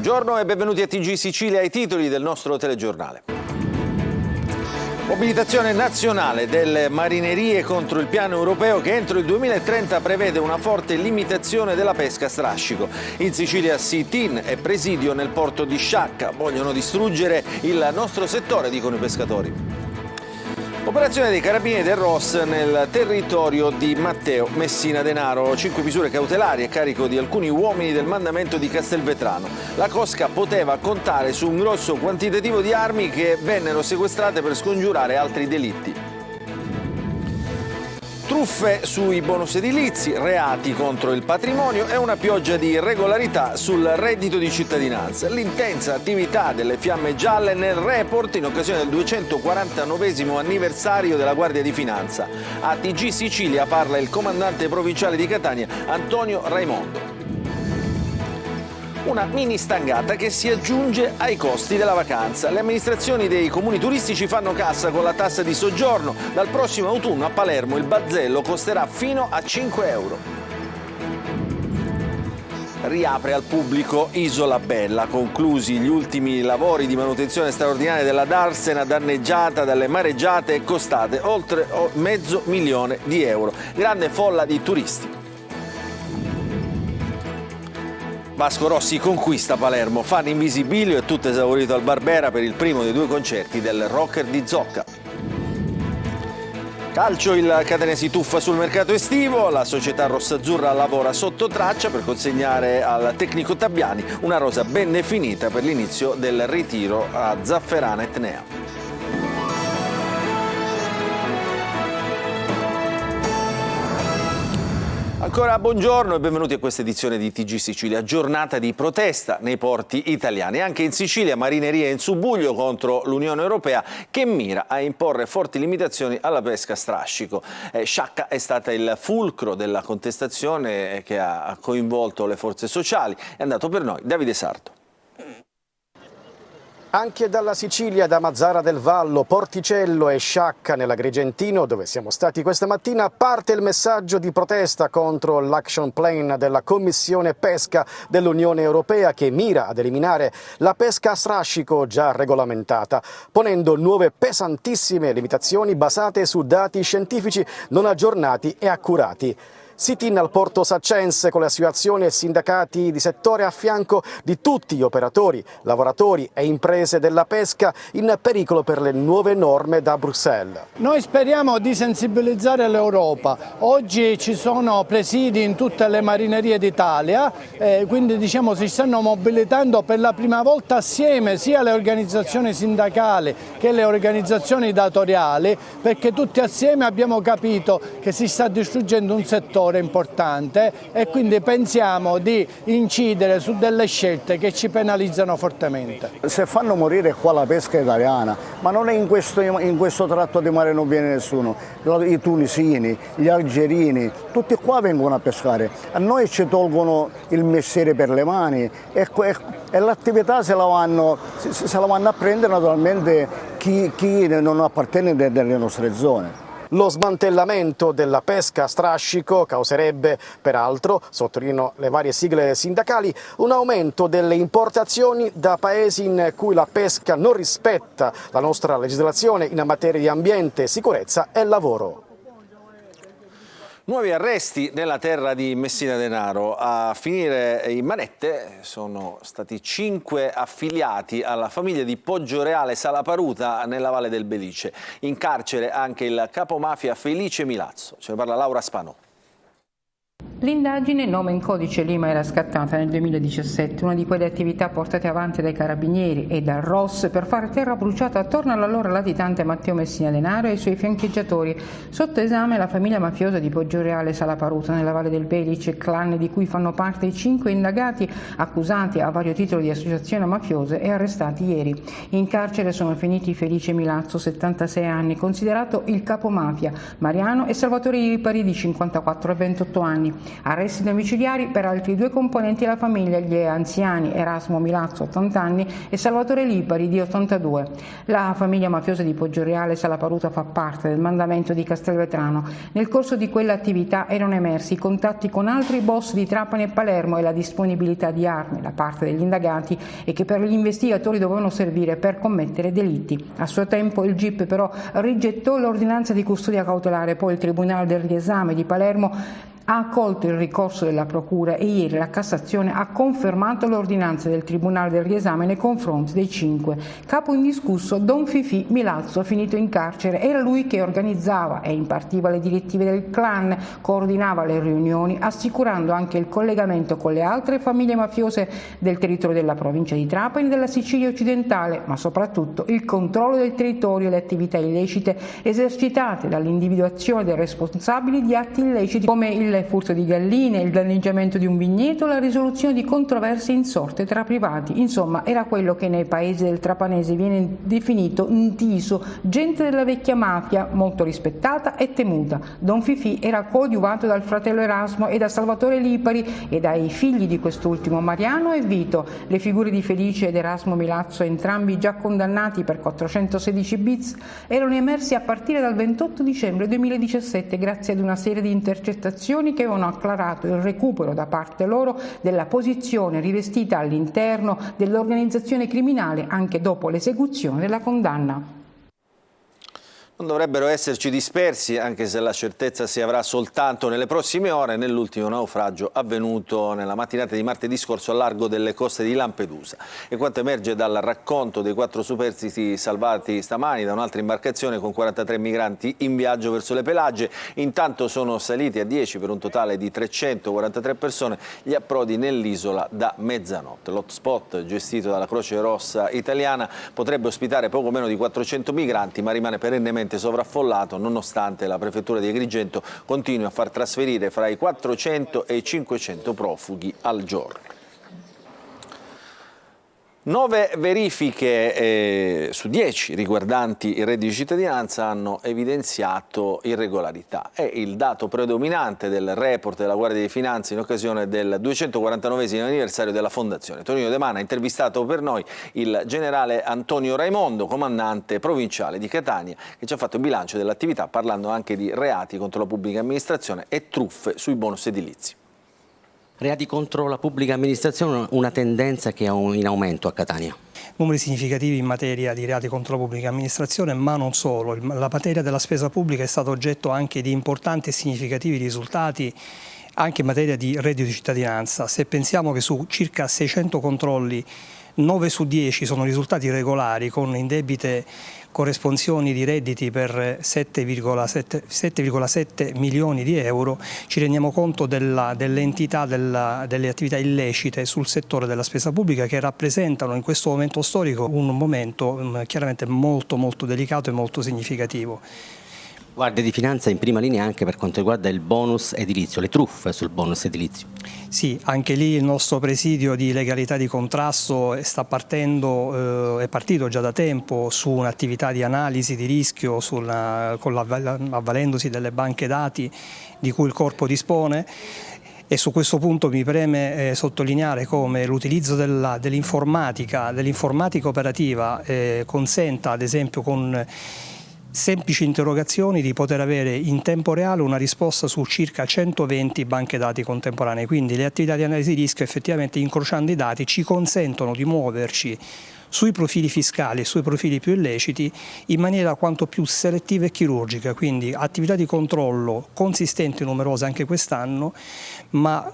Buongiorno e benvenuti a TG Sicilia, ai titoli del nostro telegiornale. Mobilitazione nazionale delle marinerie contro il piano europeo che entro il 2030 prevede una forte limitazione della pesca a strascico. In Sicilia sit-in e presidio nel porto di Sciacca. Vogliono distruggere il nostro settore, dicono i pescatori. Operazione dei Carabinieri del ROS nel territorio di Matteo Messina Denaro. 5 misure cautelari a carico di alcuni uomini del mandamento di Castelvetrano. La cosca poteva contare su un grosso quantitativo di armi che vennero sequestrate per scongiurare altri delitti. Truffe sui bonus edilizi, reati contro il patrimonio e una pioggia di irregolarità sul reddito di cittadinanza. L'intensa attività delle Fiamme Gialle nel report in occasione del 249° anniversario della Guardia di Finanza. A TG Sicilia parla il comandante provinciale di Catania, Antonio Raimondo. Una mini stangata che si aggiunge ai costi della vacanza. Le amministrazioni dei comuni turistici fanno cassa con la tassa di soggiorno. Dal prossimo autunno a Palermo il bazzello costerà fino a 5 euro. Riapre al pubblico Isola Bella, conclusi gli ultimi lavori di manutenzione straordinaria della Darsena danneggiata dalle mareggiate e costate oltre €500.000. Grande folla di turisti. Vasco Rossi conquista Palermo, fan Invisibilio e tutto esaurito al Barbera per il primo dei 2 concerti del rocker di Zocca. Calcio, il Catanese tuffa sul mercato estivo, la società rossazzurra lavora sotto traccia per consegnare al tecnico Tabbiani una rosa ben definita per l'inizio del ritiro a Zafferana Etnea. Ancora buongiorno e benvenuti a questa edizione di TG Sicilia, giornata di protesta nei porti italiani. Anche in Sicilia marinerie in subbuglio contro l'Unione Europea che mira a imporre forti limitazioni alla pesca a strascico. Sciacca è stata il fulcro della contestazione che ha coinvolto le forze sociali. È andato per noi Davide Sarto. Anche dalla Sicilia, da Mazzara del Vallo, Porticello e Sciacca nell'Agrigentino, dove siamo stati questa mattina, parte il messaggio di protesta contro l'action plan della Commissione Pesca dell'Unione Europea che mira ad eliminare la pesca a strascico già regolamentata, ponendo nuove pesantissime limitazioni basate su dati scientifici non aggiornati e accurati. Sit-in al porto saccense con le associazioni e sindacati di settore a fianco di tutti gli operatori, lavoratori e imprese della pesca in pericolo per le nuove norme da Bruxelles. Noi speriamo di sensibilizzare l'Europa. Oggi ci sono presidi in tutte le marinerie d'Italia, quindi si stanno mobilitando per la prima volta assieme sia le organizzazioni sindacali che le organizzazioni datoriali, perché tutti assieme abbiamo capito che si sta distruggendo un settore importante e quindi pensiamo di incidere su delle scelte che ci penalizzano fortemente. Se fanno morire qua la pesca italiana, ma non è in questo tratto di mare non viene nessuno, i tunisini, gli algerini, tutti qua vengono a pescare, a noi ci tolgono il mestiere per le mani e l'attività se la vanno a prendere naturalmente chi non appartiene delle nostre zone. Lo smantellamento della pesca a strascico causerebbe, peraltro, sottolineo le varie sigle sindacali, un aumento delle importazioni da paesi in cui la pesca non rispetta la nostra legislazione in materia di ambiente, sicurezza e lavoro. Nuovi arresti nella terra di Messina Denaro. A finire in manette sono stati 5 affiliati alla famiglia di Poggioreale Salaparuta nella Valle del Belice. In carcere anche il capomafia Felice Milazzo. Ce ne parla Laura Spano. L'indagine nome in codice Lima era scattata nel 2017, una di quelle attività portate avanti dai Carabinieri e dal ROS per fare terra bruciata attorno all'allora latitante Matteo Messina Denaro e ai suoi fiancheggiatori. Sotto esame la famiglia mafiosa di Poggioreale Salaparuta nella Valle del Belice, clan di cui fanno parte i 5 indagati accusati a vario titolo di associazione mafiose e arrestati ieri. In carcere sono finiti Felice Milazzo, 76 anni, considerato il capomafia, Mariano e Salvatore Ipari di 54 e 28 anni. Arresti domiciliari per altri 2 componenti della famiglia, gli anziani Erasmo Milazzo, 80 anni, e Salvatore Lipari, di 82. La famiglia mafiosa di Poggioreale Salaparuta fa parte del mandamento di Castelvetrano. Nel corso di quell'attività erano emersi i contatti con altri boss di Trapani e Palermo e la disponibilità di armi da parte degli indagati e che per gli investigatori dovevano servire per commettere delitti. A suo tempo il GIP però rigettò l'ordinanza di custodia cautelare, poi il Tribunale del Riesame di Palermo ha accolto il ricorso della Procura e ieri la Cassazione ha confermato l'ordinanza del Tribunale del Riesame nei confronti dei 5. Capo indiscusso Don Fifì Milazzo, finito in carcere, era lui che organizzava e impartiva le direttive del clan, coordinava le riunioni, assicurando anche il collegamento con le altre famiglie mafiose del territorio della provincia di Trapani e della Sicilia occidentale, ma soprattutto il controllo del territorio e le attività illecite esercitate dall'individuazione dei responsabili di atti illeciti come il furto di galline, il danneggiamento di un vigneto, la risoluzione di controversie insorte tra privati. Insomma, era quello che nei paesi del Trapanese viene definito ntiso, gente della vecchia mafia, molto rispettata e temuta. Don Fifì era coadiuvato dal fratello Erasmo e da Salvatore Lipari e dai figli di quest'ultimo, Mariano e Vito. Le figure di Felice ed Erasmo Milazzo, entrambi già condannati per 416 bis, erano emersi a partire dal 28 dicembre 2017 grazie ad una serie di intercettazioni che avevano acclarato il recupero da parte loro della posizione rivestita all'interno dell'organizzazione criminale anche dopo l'esecuzione della condanna. Non dovrebbero esserci dispersi, anche se la certezza si avrà soltanto nelle prossime ore, nell'ultimo naufragio avvenuto nella mattinata di martedì scorso al largo delle coste di Lampedusa. E quanto emerge dal racconto dei 4 superstiti salvati stamani da un'altra imbarcazione con 43 migranti in viaggio verso le Pelagie, intanto sono saliti a 10 per un totale di 343 persone gli approdi nell'isola da mezzanotte. L'hotspot gestito dalla Croce Rossa italiana potrebbe ospitare poco meno di 400 migranti, ma rimane perennemente sovraffollato nonostante la prefettura di Agrigento continui a far trasferire fra i 400 e i 500 profughi al giorno. 9 verifiche su 10 riguardanti il reddito di cittadinanza hanno evidenziato irregolarità. È il dato predominante del report della Guardia di Finanza in occasione del 249esimo anniversario della Fondazione. Tonino De Mana ha intervistato per noi il generale Antonio Raimondo, comandante provinciale di Catania, che ci ha fatto il bilancio dell'attività parlando anche di reati contro la pubblica amministrazione e truffe sui bonus edilizi. Reati contro la pubblica amministrazione, una tendenza che è in aumento a Catania. Numeri significativi in materia di reati contro la pubblica amministrazione, ma non solo. La materia della spesa pubblica è stata oggetto anche di importanti e significativi risultati anche in materia di reddito di cittadinanza. Se pensiamo che su circa 600 controlli 9 su 10 sono risultati regolari con indebite corresponsioni di redditi per 7,7 milioni di euro, ci rendiamo conto dell'entità delle attività illecite sul settore della spesa pubblica, che rappresentano in questo momento storico un momento chiaramente molto delicato e molto significativo. Guardia di Finanza in prima linea anche per quanto riguarda il bonus edilizio, le truffe sul bonus edilizio. Sì, anche lì il nostro presidio di legalità di contrasto è partito già da tempo su un'attività di analisi di rischio avvalendosi delle banche dati di cui il corpo dispone. E su questo punto mi preme sottolineare come l'utilizzo dell'informatica operativa consenta, ad esempio, con semplici interrogazioni di poter avere in tempo reale una risposta su circa 120 banche dati contemporanee. Quindi le attività di analisi di rischio, effettivamente incrociando i dati, ci consentono di muoverci sui profili fiscali e sui profili più illeciti in maniera quanto più selettiva e chirurgica, quindi attività di controllo consistenti e numerose anche quest'anno, ma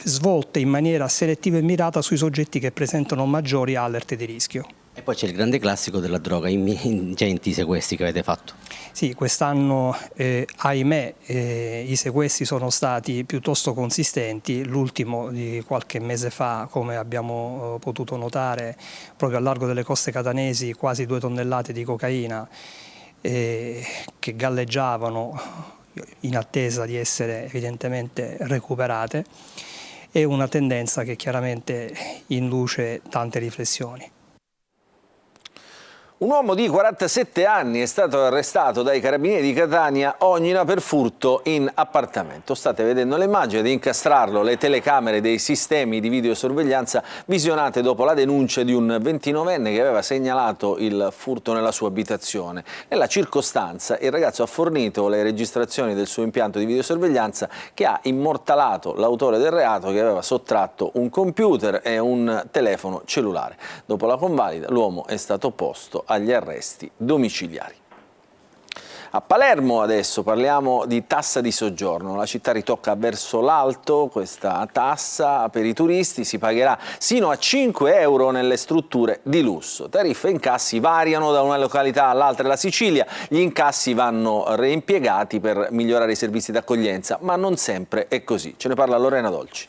svolte in maniera selettiva e mirata sui soggetti che presentano maggiori allerte di rischio. E poi c'è il grande classico della droga, ingenti sequestri che avete fatto. Sì, quest'anno ahimè i sequestri sono stati piuttosto consistenti, l'ultimo di qualche mese fa, come abbiamo potuto notare, proprio al largo delle coste catanesi, quasi 2 tonnellate di cocaina che galleggiavano in attesa di essere evidentemente recuperate. È una tendenza che chiaramente induce tante riflessioni. Un uomo di 47 anni è stato arrestato dai carabinieri di Catania Ognina per furto in appartamento. State vedendo le immagini, ad incastrarlo le telecamere dei sistemi di videosorveglianza visionate dopo la denuncia di un 29enne che aveva segnalato il furto nella sua abitazione. Nella circostanza il ragazzo ha fornito le registrazioni del suo impianto di videosorveglianza che ha immortalato l'autore del reato, che aveva sottratto un computer e un telefono cellulare. Dopo la convalida l'uomo è stato posto agli arresti domiciliari. A Palermo adesso parliamo di tassa di soggiorno. La città ritocca verso l'alto questa tassa per i turisti, si pagherà sino a 5 euro nelle strutture di lusso. Tariffe e incassi variano da una località all'altra della Sicilia, gli incassi vanno reimpiegati per migliorare i servizi d'accoglienza, ma non sempre è così. Ce ne parla Lorena Dolci.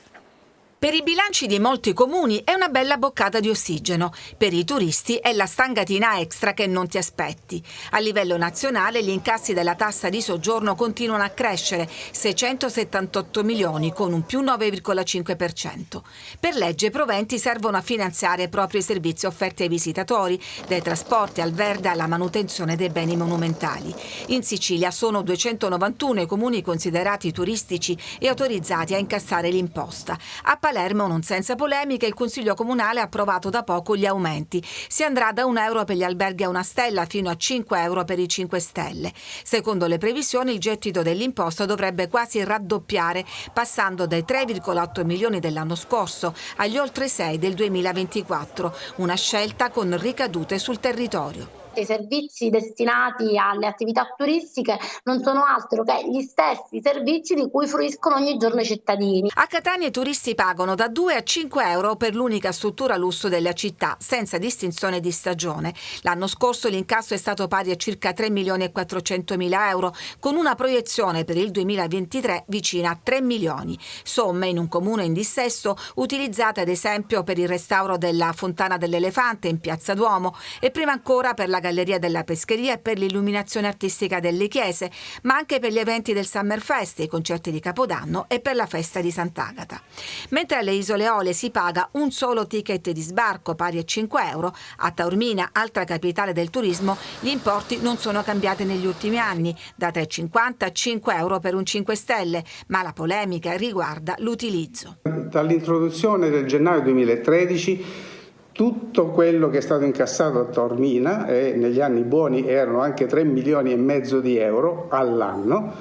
Per i bilanci di molti comuni è una bella boccata di ossigeno, per i turisti è la stangatina extra che non ti aspetti. A livello nazionale gli incassi della tassa di soggiorno continuano a crescere, 678 milioni con un più 9,5%. Per legge i proventi servono a finanziare proprio i servizi offerti ai visitatori, dai trasporti al verde alla manutenzione dei beni monumentali. In Sicilia sono 291 i comuni considerati turistici e autorizzati a incassare l'imposta. A Palermo, non senza polemiche, il Consiglio Comunale ha approvato da poco gli aumenti. Si andrà da 1 euro per gli alberghi a 1 stella fino a 5 euro per i 5 stelle. Secondo le previsioni, il gettito dell'imposta dovrebbe quasi raddoppiare, passando dai 3,8 milioni dell'anno scorso agli oltre 6 del 2024. Una scelta con ricadute sul territorio. I servizi destinati alle attività turistiche non sono altro che gli stessi servizi di cui fruiscono ogni giorno i cittadini. A Catania i turisti pagano da 2 a 5 euro per l'unica struttura lusso della città, senza distinzione di stagione. L'anno scorso l'incasso è stato pari a circa 3 milioni e 400 mila euro, con una proiezione per il 2023 vicina a 3 milioni. Somme in un comune in dissesto, utilizzate ad esempio per il restauro della Fontana dell'Elefante in Piazza Duomo e prima ancora per la Galleria della Pescheria e per l'illuminazione artistica delle chiese, ma anche per gli eventi del Summerfest, i concerti di Capodanno e per la festa di Sant'Agata. Mentre alle Isole Eolie si paga un solo ticket di sbarco pari a 5 euro, a Taormina, altra capitale del turismo, gli importi non sono cambiati negli ultimi anni, da 3,50 a 5 euro per un 5 stelle, ma la polemica riguarda l'utilizzo. Dall'introduzione del gennaio 2013 tutto quello che è stato incassato a Taormina, e negli anni buoni erano anche 3 milioni e mezzo di euro all'anno,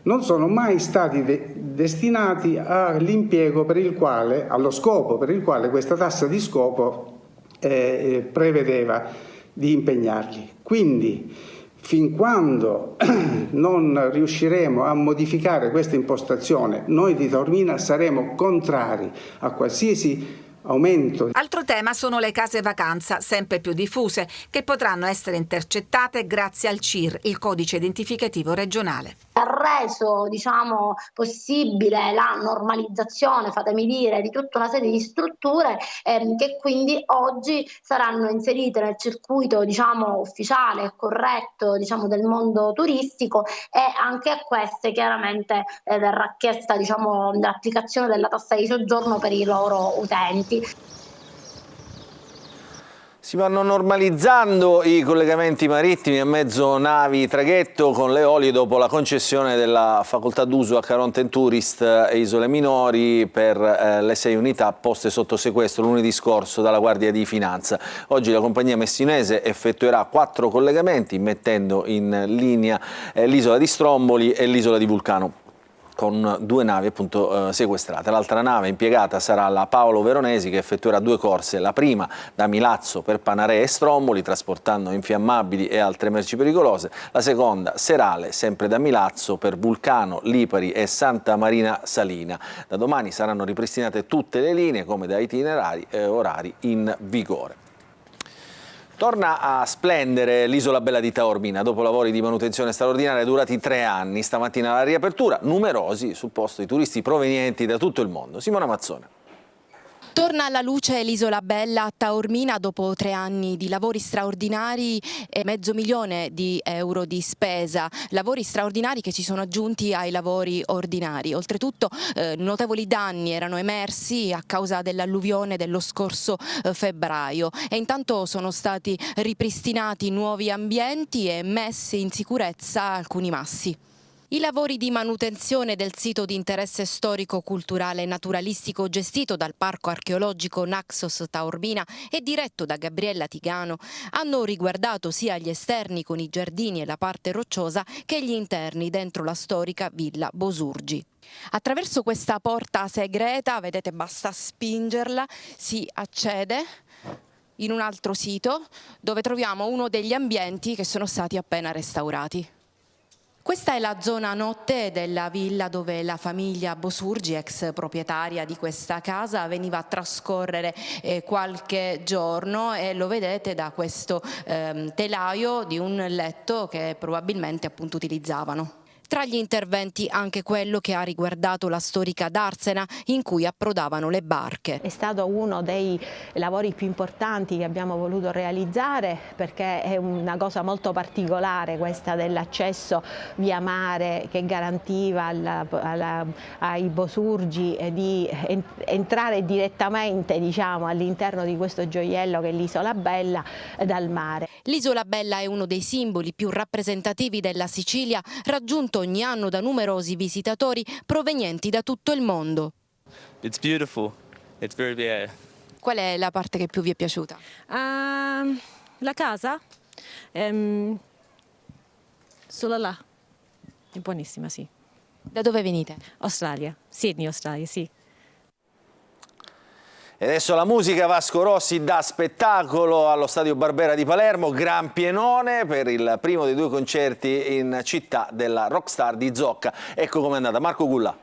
non sono mai stati destinati all'impiego per il quale, allo scopo per il quale questa tassa di scopo prevedeva di impegnarli. Quindi, fin quando non riusciremo a modificare questa impostazione, noi di Taormina saremo contrari a qualsiasi aumento. Altro tema sono le case vacanza, sempre più diffuse, che potranno essere intercettate grazie al CIR, il codice identificativo regionale. Ha reso, possibile la normalizzazione, fatemi dire, di tutta una serie di strutture che quindi oggi saranno inserite nel circuito, ufficiale e corretto, del mondo turistico, e anche a queste chiaramente verrà chiesta, l'applicazione della tassa di soggiorno per i loro utenti. Si vanno normalizzando i collegamenti marittimi a mezzo navi traghetto con le Eolie dopo la concessione della facoltà d'uso a Caronte Tourist e Isole Minori per le 6 unità poste sotto sequestro lunedì scorso dalla Guardia di Finanza. Oggi la compagnia messinese effettuerà 4 collegamenti mettendo in linea l'isola di Stromboli e l'isola di Vulcano, con 2 navi appunto sequestrate. L'altra nave impiegata sarà la Paolo Veronesi, che effettuerà 2 corse, la prima da Milazzo per Panarea e Stromboli trasportando infiammabili e altre merci pericolose, la seconda Serale sempre da Milazzo per Vulcano, Lipari e Santa Marina Salina. Da domani saranno ripristinate tutte le linee come da itinerari e orari in vigore. Torna a splendere l'isola bella di Taormina dopo lavori di manutenzione straordinaria durati 3 anni. Stamattina alla riapertura, numerosi sul posto i turisti provenienti da tutto il mondo. Simona Mazzone. Torna alla luce l'Isola Bella a Taormina dopo 3 anni di lavori straordinari e €500.000 di spesa, lavori straordinari che si sono aggiunti ai lavori ordinari. Oltretutto notevoli danni erano emersi a causa dell'alluvione dello scorso febbraio e intanto sono stati ripristinati nuovi ambienti e messi in sicurezza alcuni massi. I lavori di manutenzione del sito di interesse storico, culturale e naturalistico gestito dal Parco Archeologico Naxos Taormina e diretto da Gabriella Tigano hanno riguardato sia gli esterni con i giardini e la parte rocciosa che gli interni dentro la storica Villa Bosurgi. Attraverso questa porta segreta, vedete, basta spingerla, si accede in un altro sito dove troviamo uno degli ambienti che sono stati appena restaurati. Questa è la zona notte della villa dove la famiglia Bosurgi, ex proprietaria di questa casa, veniva a trascorrere qualche giorno e lo vedete da questo telaio di un letto che probabilmente appunto utilizzavano. Tra gli interventi anche quello che ha riguardato la storica Darsena in cui approdavano le barche. È stato uno dei lavori più importanti che abbiamo voluto realizzare perché è una cosa molto particolare questa dell'accesso via mare che garantiva ai Bosurgi di entrare direttamente, diciamo, all'interno di questo gioiello che è l'Isola Bella dal mare. L'Isola Bella è uno dei simboli più rappresentativi della Sicilia, raggiunto ogni anno da numerosi visitatori provenienti da tutto il mondo. It's beautiful. It's very Qual è la parte che più vi è piaciuta? La casa? Solo là. È buonissima, sì. Da dove venite? Australia. Sydney, Australia, sì. E adesso la musica. Vasco Rossi dà spettacolo allo Stadio Barbera di Palermo, gran pienone per il primo dei 2 concerti in città della rockstar di Zocca. Ecco com'è andata. Marco Gullà.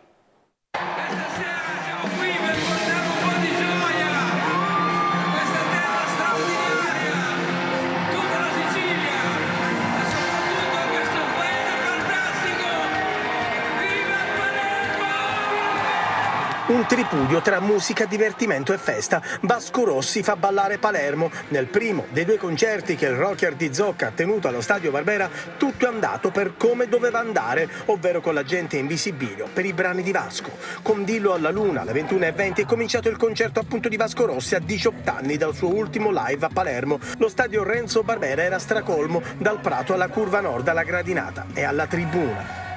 Un tripudio tra musica, divertimento e festa. Vasco Rossi fa ballare Palermo. Nel primo dei 2 concerti che il rocker di Zocca ha tenuto allo Stadio Barbera, tutto è andato per come doveva andare, ovvero con la gente in visibilio per i brani di Vasco. Con Dillo alla Luna alle 21:20 è cominciato il concerto appunto di Vasco Rossi a 18 anni dal suo ultimo live a Palermo. Lo stadio Renzo Barbera era stracolmo, dal Prato alla curva nord, alla gradinata e alla tribuna.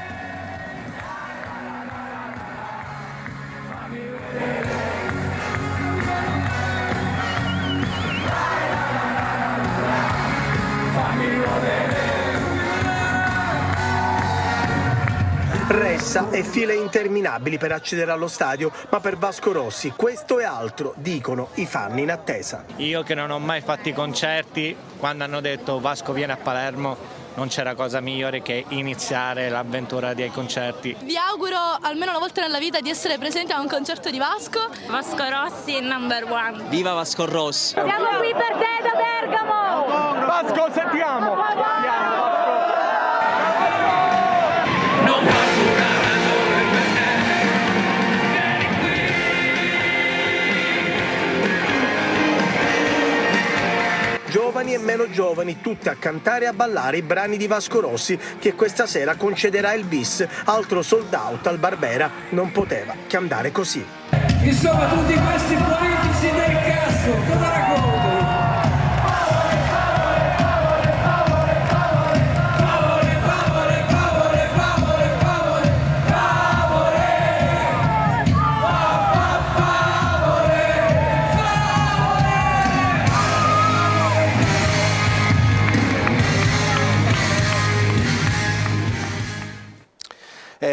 Ressa e file interminabili per accedere allo stadio, ma per Vasco Rossi questo è altro, dicono i fan in attesa. Io che non ho mai fatto i concerti, quando hanno detto Vasco viene a Palermo, non c'era cosa migliore che iniziare l'avventura dei concerti. Vi auguro almeno una volta nella vita di essere presenti a un concerto di Vasco. Vasco Rossi number 1. Viva Vasco Rossi! Siamo qui per te da Bergamo! Vasco, sentiamo! Giovani e meno giovani, tutti a cantare e a ballare i brani di Vasco Rossi, che questa sera concederà il bis, altro sold out al Barbera, non poteva che andare così. Insomma, tutti questi politici del cazzo, cosa raccontano?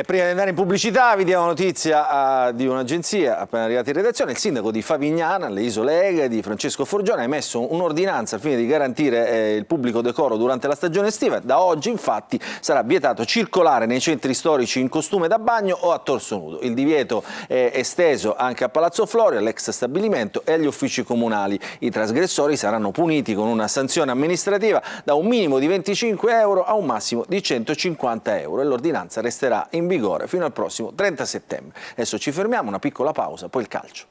Prima di andare in pubblicità vi diamo notizia di un'agenzia appena arrivata in redazione. Il sindaco di Favignana, alle Isole Egadi, Francesco Forgione, ha emesso un'ordinanza al fine di garantire il pubblico decoro durante la stagione estiva. Da oggi infatti sarà vietato circolare nei centri storici in costume da bagno o a torso nudo. Il divieto è esteso anche a Palazzo Florio, all'ex stabilimento e agli uffici comunali. I trasgressori saranno puniti con una sanzione amministrativa da un minimo di 25 euro a un massimo di 150 euro e l'ordinanza resterà in vigore fino al prossimo 30 settembre. Adesso ci fermiamo, una piccola pausa, poi il calcio.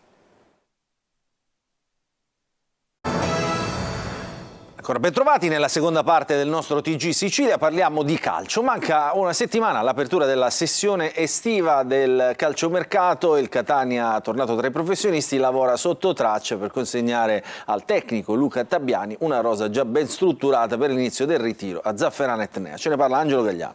Ancora ben trovati nella seconda parte del nostro TG Sicilia, parliamo di calcio. Manca una settimana all'apertura della sessione estiva del calciomercato, il Catania, tornato tra i professionisti, lavora sotto traccia per consegnare al tecnico Luca Tabbiani una rosa già ben strutturata per l'inizio del ritiro a Zafferana Etnea. Ce ne parla Angelo Gagliano.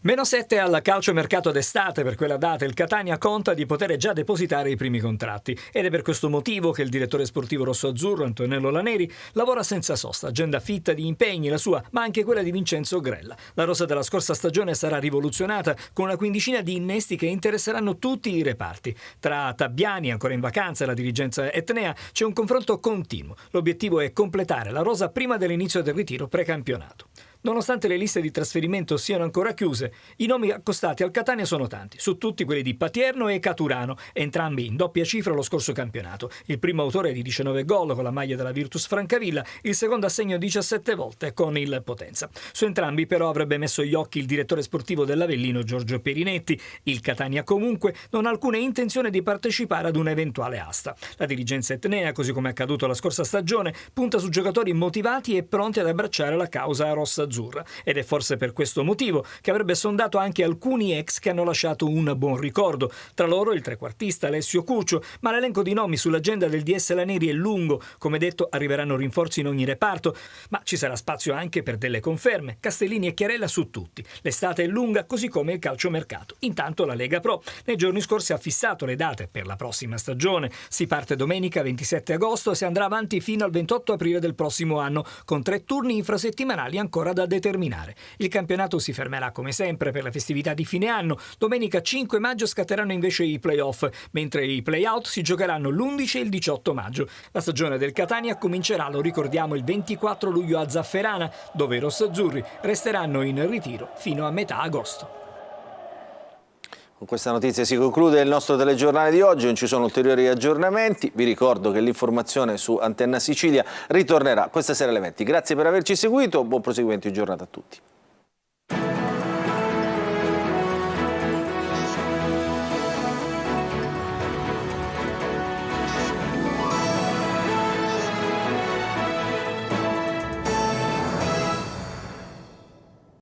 -7 al calciomercato d'estate. Per quella data il Catania conta di poter già depositare i primi contratti ed è per questo motivo che il direttore sportivo rosso-azzurro Antonello Laneri lavora senza sosta, agenda fitta di impegni, la sua ma anche quella di Vincenzo Grella. La rosa della scorsa stagione sarà rivoluzionata con una quindicina di innesti che interesseranno tutti i reparti. Tra Tabbiani, ancora in vacanza, e la dirigenza etnea c'è un confronto continuo. L'obiettivo è completare la rosa prima dell'inizio del ritiro precampionato. Nonostante le liste di trasferimento siano ancora chiuse, i nomi accostati al Catania sono tanti, su tutti quelli di Patierno e Caturano, entrambi in doppia cifra lo scorso campionato. Il primo autore di 19 gol con la maglia della Virtus Francavilla, il secondo assegno 17 volte con il Potenza. Su entrambi però avrebbe messo gli occhi il direttore sportivo dell'Avellino Giorgio Perinetti. Il Catania comunque non ha alcuna intenzione di partecipare ad un'eventuale asta. La dirigenza etnea, così come è accaduto la scorsa stagione, punta su giocatori motivati e pronti ad abbracciare la causa rossa-azzurra. Ed è forse per questo motivo che avrebbe sondato anche alcuni ex che hanno lasciato un buon ricordo. Tra loro il trequartista Alessio Cuccio, ma l'elenco di nomi sull'agenda del DS Laneri è lungo. Come detto, arriveranno rinforzi in ogni reparto, ma ci sarà spazio anche per delle conferme. Castellini e Chiarella su tutti. L'estate è lunga, così come il calciomercato. Intanto la Lega Pro nei giorni scorsi ha fissato le date per la prossima stagione. Si parte domenica 27 agosto e si andrà avanti fino al 28 aprile del prossimo anno, con 3 turni infrasettimanali ancora da determinare. Il campionato si fermerà come sempre per le festività di fine anno. Domenica 5 maggio scatteranno invece i play-off, mentre i play-out si giocheranno l'11 e il 18 maggio. La stagione del Catania comincerà, lo ricordiamo, il 24 luglio a Zafferana, dove i rossazzurri resteranno in ritiro fino a metà agosto. Con questa notizia si conclude il nostro telegiornale di oggi, non ci sono ulteriori aggiornamenti. Vi ricordo che l'informazione su Antenna Sicilia ritornerà questa sera alle 20. Grazie per averci seguito, buon proseguimento di giornata a tutti.